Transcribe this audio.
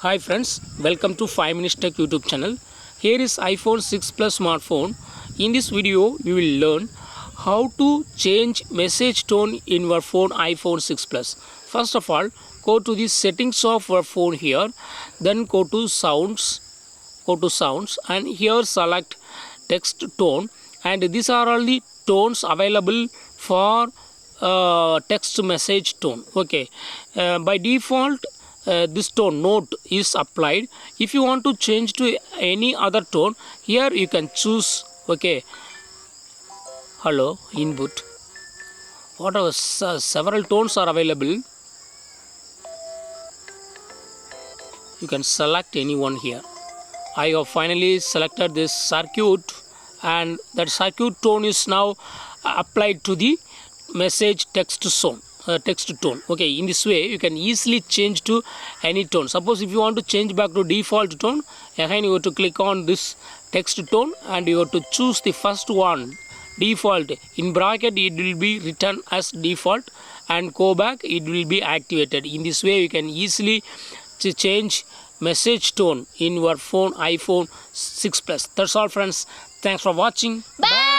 Hi friends, welcome to 5 Minutes Tech YouTube channel. Here is iPhone 6 Plus smartphone. In this video, we will learn how to change message tone in your phone iPhone 6 Plus. First of all, go to the settings of your phone here. Then go to sounds, and here select text tone. And these are all the tones available for text message tone. Okay, by default this tone note is applied. If you want to change to any other tone, here you can choose. Okay, hello input, whatever, several tones are available. You can select any one here. I have finally selected this circuit, and that circuit tone is now applied to the message text tone. Okay, in this way you can easily change to any tone. Suppose if you want to change back to default tone, again you have to click on this text tone and you have to choose the first one, default. In bracket it will be written as default, and go back it will be activated. In this way you can easily change message tone in your phone iPhone 6 Plus. That's all friends. Thanks for watching. Bye.